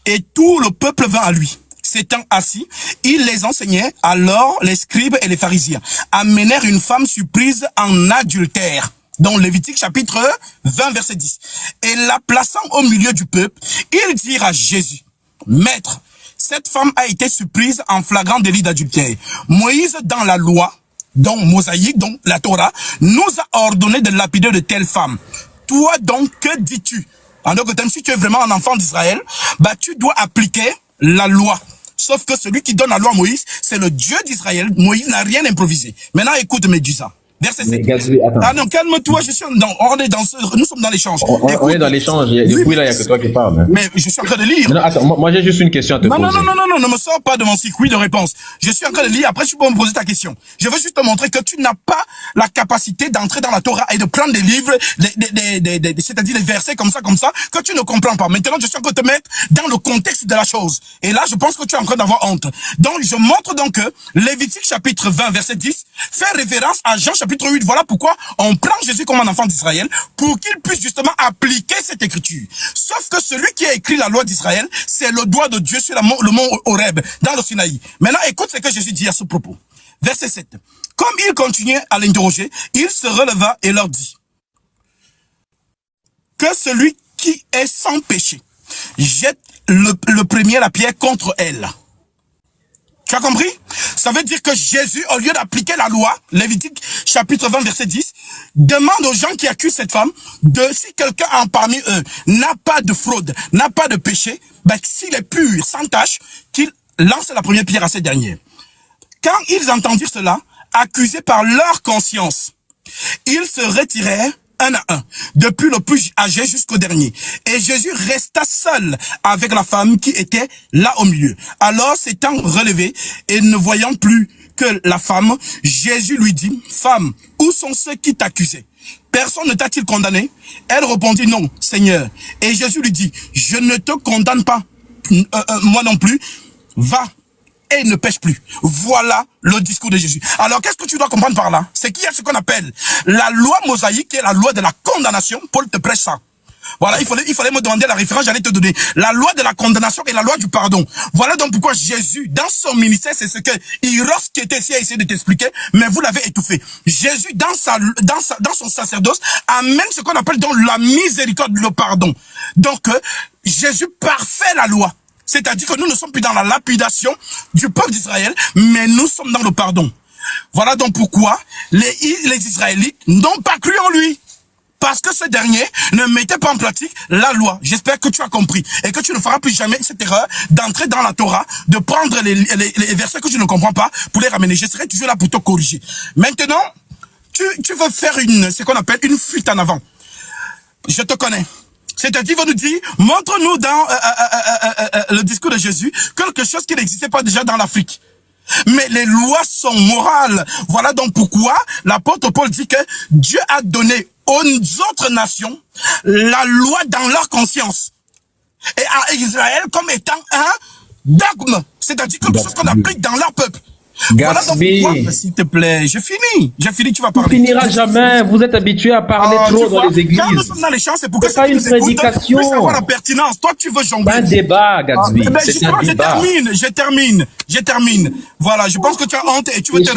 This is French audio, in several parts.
Et tout le peuple vint à lui. S'étant assis, il les enseignait. Alors les scribes et les pharisiens amenèrent une femme surprise en adultère, dans Lévitique chapitre 20, verset 10. Et la plaçant au milieu du peuple, ils dirent à Jésus, Maître, cette femme a été surprise en flagrant délit d'adultère. Moïse, dans la loi, donc mosaïque, donc la Torah, nous a ordonné de lapider de telles femmes. Toi donc, que dis-tu? En d'autres termes, si tu es vraiment un enfant d'Israël, bah tu dois appliquer la loi. Sauf que celui qui donne la loi à Moïse, c'est le Dieu d'Israël. Moïse n'a rien improvisé. Maintenant, écoute Médusa. Verset 7. Ah non, calme-toi, nous sommes dans l'échange. On est dans l'échange, depuis là, il n'y a que toi qui parles. Mais je suis en train de lire. Non, attends, moi j'ai juste une question à te poser. Non, ne me sors pas de mon circuit de réponse. Je suis en train de lire, après tu peux me poser ta question. Je veux juste te montrer que tu n'as pas la capacité d'entrer dans la Torah et de prendre des livres, c'est-à-dire des versets comme ça, que tu ne comprends pas. Maintenant, je suis en train de te mettre dans le contexte de la chose. Et là, je pense que tu es en train d'avoir honte. Donc, je montre donc que Lévitique chapitre 20, verset 10, fait référence à Jean chapitre 8. Voilà pourquoi on prend Jésus comme un enfant d'Israël pour qu'il puisse justement appliquer cette écriture. Sauf que celui qui a écrit la loi d'Israël, c'est le doigt de Dieu sur le mont Horeb, dans le Sinaï. Maintenant, écoute ce que Jésus dit à ce propos. Verset 7. Comme il continuait à l'interroger, il se releva et leur dit que celui qui est sans péché jette le premier la pierre contre elle. Tu as compris? Ça veut dire que Jésus, au lieu d'appliquer la loi, Lévitique chapitre 20, verset 10, demande aux gens qui accusent cette femme si quelqu'un parmi eux n'a pas de fraude, n'a pas de péché, ben, s'il est pur, sans tache, qu'il lance la première pierre à cette dernière. Quand ils entendirent cela, accusés par leur conscience, ils se retirèrent un à un, depuis le plus âgé jusqu'au dernier. Et Jésus resta seul avec la femme qui était là au milieu. Alors, s'étant relevé et ne voyant plus que la femme, Jésus lui dit, « Femme, où sont ceux qui t'accusaient? Personne ne t'a-t-il condamné ?» Elle répondit, « Non, Seigneur. » Et Jésus lui dit, « Je ne te condamne pas, moi non plus. Va et ne pêche plus. » Voilà le discours de Jésus. Alors, qu'est-ce que tu dois comprendre par là? C'est qu'il y a ce qu'on appelle la loi mosaïque et la loi de la condamnation. Paul te prêche ça. Voilà, il fallait me demander la référence, j'allais te donner. La loi de la condamnation et la loi du pardon. Voilà donc pourquoi Jésus, dans son ministère, c'est ce que Hyros qui était ici a essayé de t'expliquer, mais vous l'avez étouffé. Jésus, dans son sacerdoce, amène ce qu'on appelle donc la miséricorde, le pardon. Donc, Jésus parfait la loi. C'est-à-dire que nous ne sommes plus dans la lapidation du peuple d'Israël, mais nous sommes dans le pardon. Voilà donc pourquoi les Israélites n'ont pas cru en lui. Parce que ce dernier ne mettait pas en pratique la loi. J'espère que tu as compris. Et que tu ne feras plus jamais cette erreur d'entrer dans la Torah, de prendre les versets que tu ne comprends pas pour les ramener. Je serai toujours là pour te corriger. Maintenant, tu veux faire ce qu'on appelle une fuite en avant. Je te connais. C'est-à-dire, il va nous dire, montre-nous dans le discours de Jésus quelque chose qui n'existait pas déjà dans l'Afrique. Mais les lois sont morales. Voilà donc pourquoi l'apôtre Paul dit que Dieu a donné aux autres nations la loi dans leur conscience. Et à Israël comme étant un dogme. C'est-à-dire quelque chose qu'on applique dans leur peuple. Gatsby, voilà s'il te plaît, j'ai fini, tu vas parler. Tu finiras jamais, vous êtes habitué à parler trop dans les églises. Quand nous sommes dans les champs, c'est pour que pas une prédication. Puisse avoir la pertinence. Toi, tu veux jongler. Un débat, Gatsby. C'est un débat. Je termine. Voilà, je pense que tu as honte et tu veux te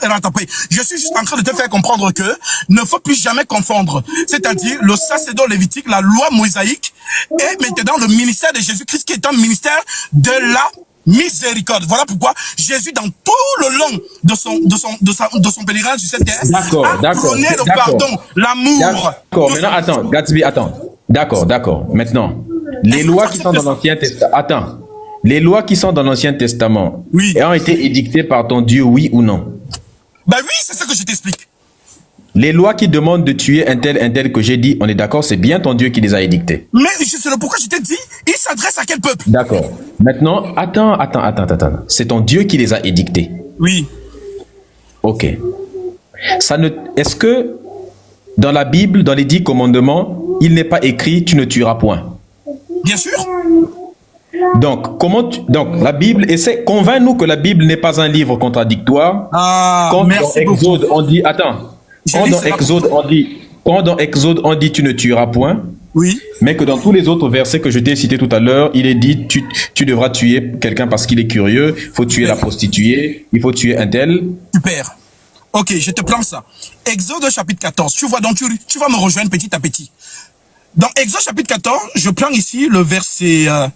rattraper. Je suis juste en train de te faire comprendre que ne faut plus jamais confondre. C'est-à-dire le sacerdoce lévitique, la loi mosaïque et maintenant le ministère de Jésus-Christ qui est un ministère de la miséricorde. Voilà pourquoi Jésus, dans tout le long de son pèlerinage sur cette terre, a prôné le pardon, l'amour. D'accord, maintenant, attends, Gatsby, attends. D'accord. Maintenant, les lois qui sont dans l'Ancien Testament, les lois qui sont dans l'Ancien Testament, ont été édictées par ton Dieu, oui ou non? Ben oui, c'est ça que je t'explique. Les lois qui demandent de tuer un tel que j'ai dit, on est d'accord, c'est bien ton Dieu qui les a édictées. Mais c'est le pourquoi je t'ai dit, il s'adresse à quel peuple? D'accord. Maintenant, attends. C'est ton Dieu qui les a édictés. Oui. Ok. Est-ce que dans la Bible, dans les 10 commandements, il n'est pas écrit « tu ne tueras point ». Bien sûr. Donc, la Bible, convainc-nous que la Bible n'est pas un livre contradictoire. Quand merci dans Exode, on dit, attends. Quand dans Exode, on dit « tu ne tueras point », Oui. Mais que dans tous les autres versets que je t'ai cités tout à l'heure, il est dit tu devras tuer quelqu'un parce qu'il est curieux, il faut tuer la prostituée, il faut tuer un tel. Super. Ok, je te prends ça. Exode chapitre 14. Tu vois, donc tu vas me rejoindre petit à petit. Dans Exode chapitre 14, je prends ici le verset 1.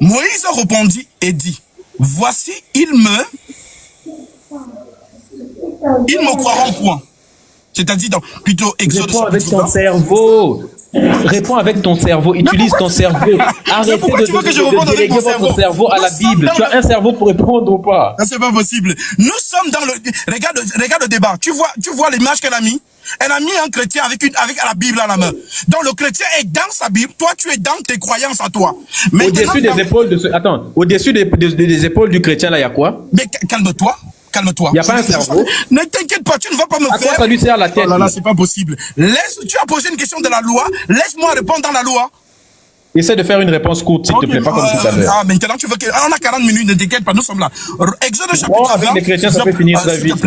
Moïse répondit et dit, voici, ils me croiront point. C'est-à-dire, plutôt Exode Réponds avec chapitre ton 20. cerveau. Réponds avec ton cerveau. Utilise ton cerveau. Arrêtez de déléguer votre cerveau à la Bible. Tu as un cerveau pour répondre ou pas? C'est pas possible. Nous sommes dans le... Regarde le débat. Tu vois l'image qu'elle a mis? Elle a mis un chrétien avec la Bible à la main. Donc le chrétien est dans sa Bible. Toi, tu es dans tes croyances à toi. Au-dessus des épaules de ce... Attends. Au-dessus des épaules du chrétien, là, il y a quoi? Mais calme-toi. Calme-toi. Il n'y a pas un cerveau. Ne t'inquiète pas, tu ne vas pas me faire... À quoi ça lui sert la tête? Oh là là, c'est pas possible. Tu as posé une question de la loi. Laisse-moi répondre dans la loi. Essaie de faire une réponse courte, s'il te plaît, pas comme tout à l'heure. Ah, maintenant, tu veux que... on a 40 minutes, ne t'inquiète pas, nous sommes là. Exode chapitre 20. Avec les chrétiens, ça peut finir très vite.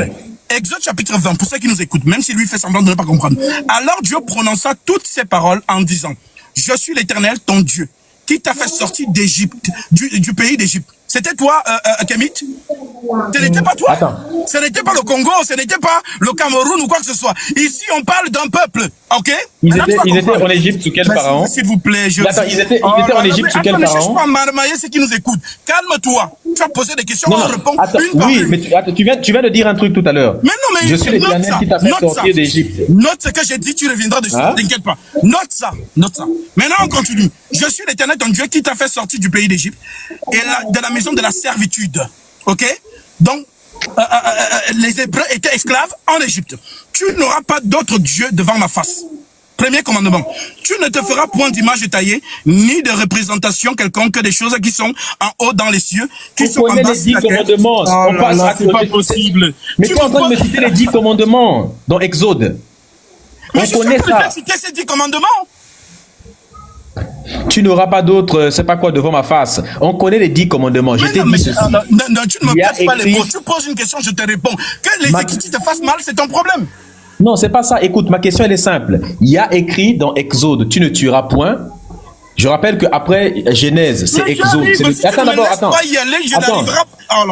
Exode chapitre 20, pour ceux qui nous écoutent, même si lui fait semblant de ne pas comprendre. Alors Dieu prononça toutes ces paroles en disant, je suis l'Éternel, ton Dieu, qui t'a fait sortir d'Égypte, du pays d'Égypte. C'était toi, Kemit? Ce n'était pas toi. Attends. Ce n'était pas le Congo, ce n'était pas le Cameroun ou quoi que ce soit. Ici, on parle d'un peuple, ok? Ils étaient en Égypte sous quel pharaon? S'il vous plaît, Attends, ils étaient en Égypte sous quel pharaon? Ne cherche pas à marmailler ceux qui nous écoutent. Calme-toi. Tu as posé des questions, on répond une par une. Oui, mais tu viens de dire un truc tout à l'heure. Mais non, mais je suis l'Éternel qui t'a fait sortir d'Égypte. Note ce que j'ai dit, tu reviendras dessus. Ne t'inquiète pas. Note ça. Maintenant, on continue. Je suis l'Éternel, ton Dieu, qui t'a fait sortir du pays d'Égypte et de la maison de la servitude. Ok? Donc, les Hébreux étaient esclaves en Égypte. Tu n'auras pas d'autre Dieu devant ma face. Premier commandement. Tu ne te feras point d'image taillée, ni de représentation quelconque des choses qui sont en haut dans les cieux, qui sont en bas les 10 commandements. C'est pas possible. Mais tu es en train de me citer les 10 commandements dans Exode. On connaît ça. Citer ces 10 commandements. Tu n'auras pas d'autre, c'est pas quoi, devant ma face. On connaît les 10 commandements. Je t'ai dit ceci. Non, tu ne me poses pas les mots. Tu poses une question, je te réponds. Que les Écritures te fassent mal, c'est ton problème. Non, c'est pas ça. Écoute, ma question, elle est simple. Il y a écrit dans Exode, tu ne tueras point. Je rappelle qu'après Genèse, c'est Exode. Attends d'abord, attends.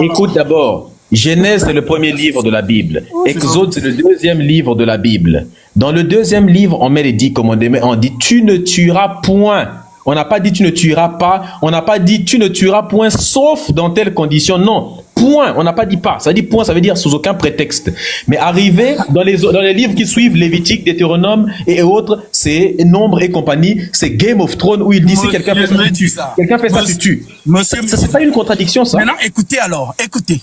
Écoute d'abord. Genèse, c'est le premier livre de la Bible. Exode, c'est le deuxième livre de la Bible. Dans le deuxième livre, on met les 10 commandements. On dit, tu ne tueras point. On n'a pas dit tu ne tueras pas. On n'a pas dit tu ne tueras point, sauf dans telle condition. Non. Point. On n'a pas dit pas. Ça dit point, ça veut dire sous aucun prétexte. Mais arrivé dans les livres qui suivent, Lévitique, Deutéronome et autres, c'est Nombre et compagnie, c'est Game of Thrones où il dit si quelqu'un fait ça, tu tues. Quelqu'un fait ça, tu tues. Ça, c'est pas une contradiction, ça. Maintenant, écoutez alors. Écoutez.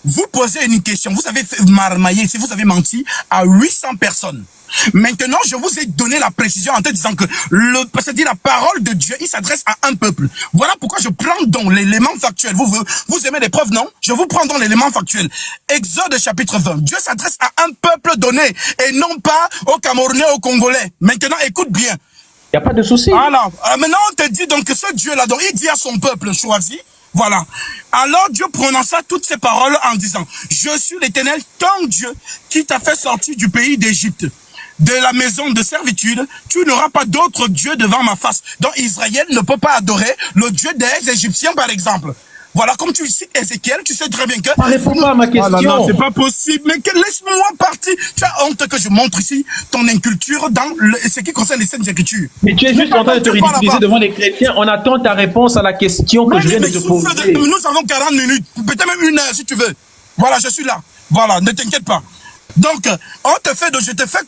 Vous posez une question. Vous avez marmaillé, si vous avez menti à 800 personnes. Maintenant, je vous ai donné la précision en te disant que c'est-à-dire la parole de Dieu, il s'adresse à un peuple. Voilà pourquoi je prends donc l'élément factuel. Vous aimez les preuves, non? Je vous prends donc l'élément factuel. Exode chapitre 20. Dieu s'adresse à un peuple donné et non pas aux Camerounais, aux Congolais. Maintenant, écoute bien. Il n'y a pas de souci. Alors, maintenant, on te dit donc que ce Dieu-là, donc il dit à son peuple choisi, voilà. Alors Dieu prononça toutes ces paroles en disant, je suis l'Éternel, ton Dieu, qui t'a fait sortir du pays d'Égypte, de la maison de servitude. Tu n'auras pas d'autre Dieu devant ma face. Donc Israël ne peut pas adorer le Dieu des Égyptiens, par exemple. Voilà, comme tu cites Ézéchiel, tu sais très bien que... Réponds pas à ma question. Oh non, c'est pas possible. Mais laisse-moi partir. Tu as honte que je montre ici ton inculture dans ce qui concerne les Saintes Écritures. Mais tu es juste en train de te ridiculiser devant les chrétiens. On attend ta réponse à la question que je viens de te poser. Nous avons 40 minutes, peut-être même 1 heure si tu veux. Voilà, je suis là. Voilà, ne t'inquiète pas. Donc, je te fais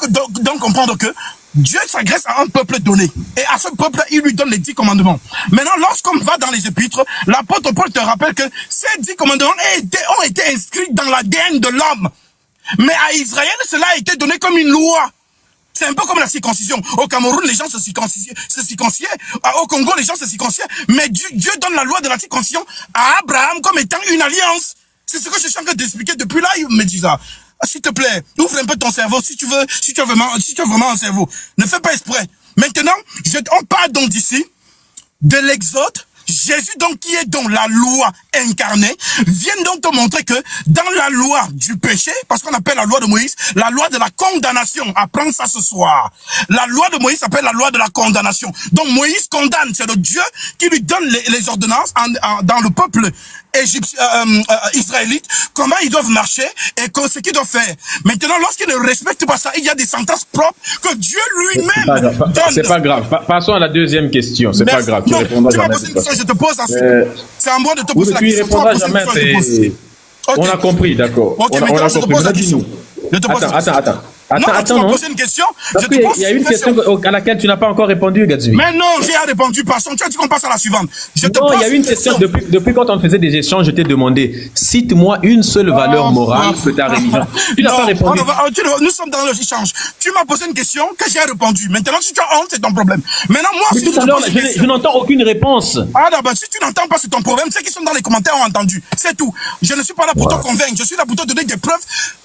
donc comprendre que Dieu s'adresse à un peuple donné. Et à ce peuple, il lui donne les 10 commandements. Maintenant, lorsqu'on va dans les épîtres, l'apôtre Paul te rappelle que ces 10 commandements ont été inscrits dans l'ADN de l'homme. Mais à Israël, cela a été donné comme une loi. C'est un peu comme la circoncision. Au Cameroun, les gens se circonciaient. Au Congo, les gens se circonciaient. Mais Dieu donne la loi de la circoncision à Abraham comme étant une alliance. C'est ce que je suis en train d'expliquer depuis là. Il me dit ça. S'il te plaît, ouvre un peu ton cerveau si tu as vraiment un cerveau. Ne fais pas exprès. Maintenant, on part donc d'ici, de l'Exode, Jésus, donc, qui est dans la loi incarnée, vient donc te montrer que dans la loi du péché, parce qu'on appelle la loi de Moïse, la loi de la condamnation, apprends ça ce soir. La loi de Moïse s'appelle la loi de la condamnation. Donc Moïse condamne, c'est le Dieu qui lui donne les ordonnances dans le peuple égyptien, israélite, comment ils doivent marcher et ce qu'ils doivent faire. Maintenant, lorsqu'ils ne respectent pas ça, il y a des sentences propres que Dieu lui-même donne. C'est pas grave. Passons à la deuxième question. C'est pas grave. Tu m'as posé une question, je te pose ensuite. C'est à moi de te poser la question. Tu répondras jamais. On a compris, d'accord. Ok, maintenant je te pose la question. Attends, tu m'as posé une question. Parce qu'il y a une question à laquelle tu n'as pas encore répondu, Gatsby. Mais non, j'ai répondu. Passons. Tu as dit qu'on passe à la suivante. Non, il y a une question. Depuis quand on faisait des échanges, je t'ai demandé, cite-moi une seule valeur morale que ta religion. Tu n'as pas répondu. Nous sommes dans l'échange. Tu m'as posé une question que j'ai répondu. Maintenant, si tu as honte, c'est ton problème. Maintenant, moi, mais tout à l'heure, je n'entends aucune réponse. Ah, d'abord, si tu n'entends pas, c'est ton problème. Ceux qui sont dans les commentaires ont entendu. C'est tout. Je ne suis pas là pour te convaincre. Je suis là pour te donner des preuves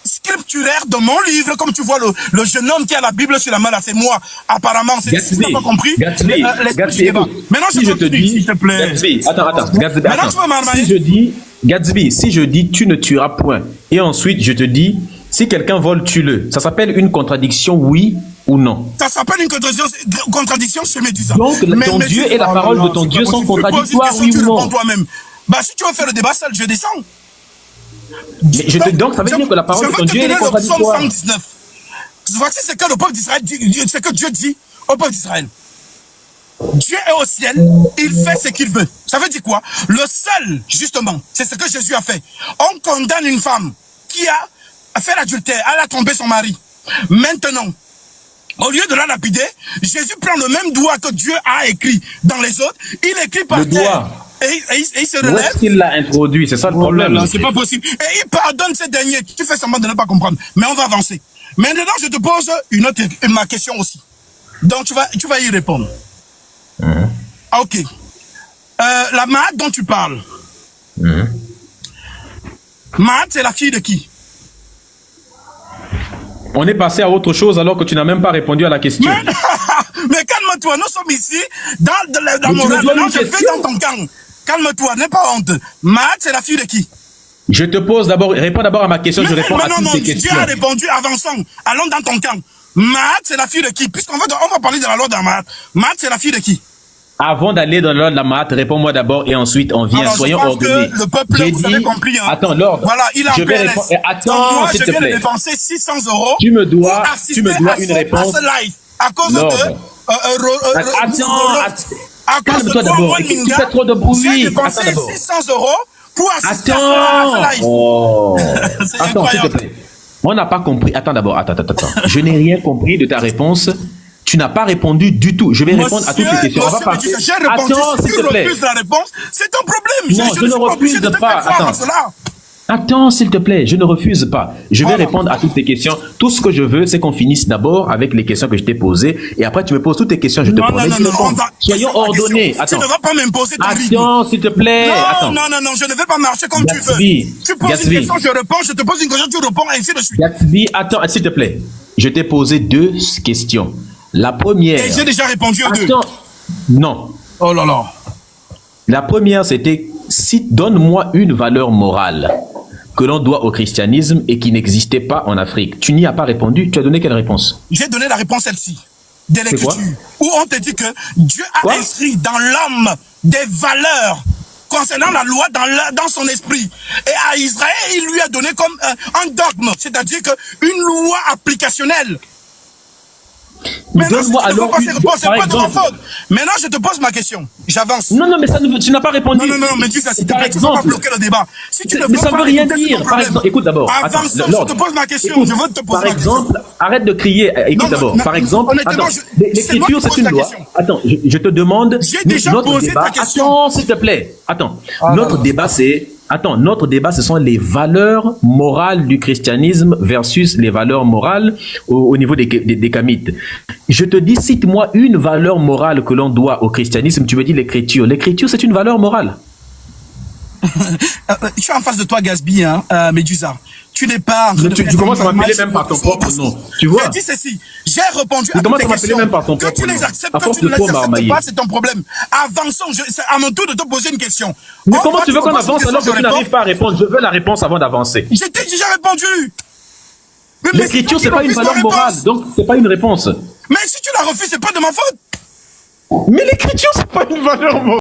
scripturaires de mon livre, comme tu vois le jeune homme qui a la Bible sur la main, là, c'est moi. Apparemment, c'est tu n'as pas compris. Gatsby, maintenant, si je te dis, s'il te plaît. Gatsby, attends. Gatsby, si je dis tu ne tueras point, et ensuite je te dis si quelqu'un vole, tue-le. Ça s'appelle une contradiction, oui ou non? Ça s'appelle une contradiction chez Médusa. Donc, ton Dieu et la parole de ton Dieu sont contradictoires, oui ou non? Bah, si tu veux faire le débat seul, je descends. Mais donc, ça veut dire que la parole de ton Dieu est contradictoire. Voici ce que le peuple d'Israël dit, ce que Dieu dit au peuple d'Israël. Dieu est au ciel, il fait ce qu'il veut. Ça veut dire quoi? Le seul, justement, c'est ce que Jésus a fait. On condamne une femme qui a fait l'adultère, elle a trompé son mari. Maintenant, au lieu de la lapider, Jésus prend le même doigt que Dieu a écrit dans les autres, il écrit par terre. Et il se relève. Où est-ce qu'il l'a introduit? C'est ça le problème. Non, c'est pas possible. Et il pardonne ces derniers. Tu fais semblant de ne pas comprendre. Mais on va avancer. Maintenant, je te pose ma question aussi. Donc, tu vas y répondre. Ok. La Mahat dont tu parles. Mahat, c'est la fille de qui? On est passé à autre chose alors que tu n'as même pas répondu à la question. Mais calme-toi, nous sommes ici dans mon raisonnement, je fais dans ton camp. Calme-toi, n'aie pas honte. Mahat, c'est la fille de qui? Je te pose d'abord, réponds d'abord à ma question, je réponds à toutes tes questions. Dieu a répondu, avançons, allons dans ton camp. Mahat, c'est la fille de qui? Puisqu'on va parler de la loi de Mahat. Mahat, c'est la fille de qui? Avant d'aller dans l'ordre de la Mahat, réponds-moi d'abord et ensuite on vient. Alors, soyons ordonnés. Le peuple, vous avez compris. Hein. Attends, l'ordre. Voilà, il a je vais répondre. Attends, s'il te plaît. Je viens de dépenser 600 €. Tu me dois une réponse. À cause de... Calme-toi d'abord. Tu fais trop de bruit. J'ai dépensé 600 € pour assister à ce live. Attends, s'il te plaît. On n'a pas compris. Attends d'abord. Attends. Je n'ai rien compris de ta réponse. Tu n'as pas répondu du tout. Je vais répondre à toutes tes questions. On va passer. Attends, s'il te plaît. La réponse, c'est ton problème. Non, je ne refuse pas. Attends, s'il te plaît, je ne refuse pas. Je vais répondre à toutes tes questions. Tout ce que je veux, c'est qu'on finisse d'abord avec les questions que je t'ai posées. Et après, tu me poses toutes tes questions, je te promets. Soyons ordonnés. Attends. Tu ne vas pas m'imposer ton rythme. Attends, s'il te plaît. Non, je ne vais pas marcher comme tu veux. Tu poses une question, je réponds. Je te pose une question, tu réponds, ainsi de suite. Gatsby, attends, s'il te plaît. Je t'ai posé 2 questions. La première... Et j'ai déjà répondu aux 2. Non. Oh là là. La première, c'était, donne-moi une valeur morale que l'on doit au christianisme et qui n'existait pas en Afrique. Tu n'y as pas répondu. Tu as donné quelle réponse? J'ai donné la réponse celle-ci, de l'Écriture, où on te dit que Dieu a inscrit dans l'homme des valeurs concernant la loi dans son esprit. Et à Israël, il lui a donné comme un dogme, c'est-à-dire qu'une loi applicationnelle. Maintenant, Maintenant, je te pose ma question. J'avance. Non, mais ça tu n'as pas répondu. Non, mais dis ça, s'il te plaît, tu ne vas pas bloquer le débat. Si tu ne mais ça ne veut rien dire. Par exemple, écoute d'abord. Avançons, je te pose ma question. Je veux te poser ma question. Par exemple, arrête de crier. Écoute d'abord. Par exemple, l'écriture, c'est une loi. Attends, je te demande. J'ai déjà posé ta question. Attends, s'il te plaît. Attends. Notre débat, c'est... notre débat, ce sont les valeurs morales du christianisme versus les valeurs morales au niveau des Kamites. Je te dis, cite-moi une valeur morale que l'on doit au christianisme. Tu me dis l'écriture. L'écriture, c'est une valeur morale. Je suis en face de toi, Gatsby, Médusa. Tu n'es pas... Tu commences à m'appeler même par ton propre nom. Tu vois? J'ai dit ceci. J'ai répondu à toutes tes questions. Même par ton que tu les acceptes, que tu ne les acceptes pas, c'est ton problème. Avançons. C'est à mon tour de te poser une question. Mais comment tu veux qu'on avance alors que tu n'arrives pas à répondre? Je veux la réponse avant d'avancer. J'ai déjà répondu. L'écriture, c'est pas une valeur morale, donc c'est pas une réponse. Mais si tu la refuses, c'est pas de ma faute. Mais l'écriture, c'est pas une valeur morale.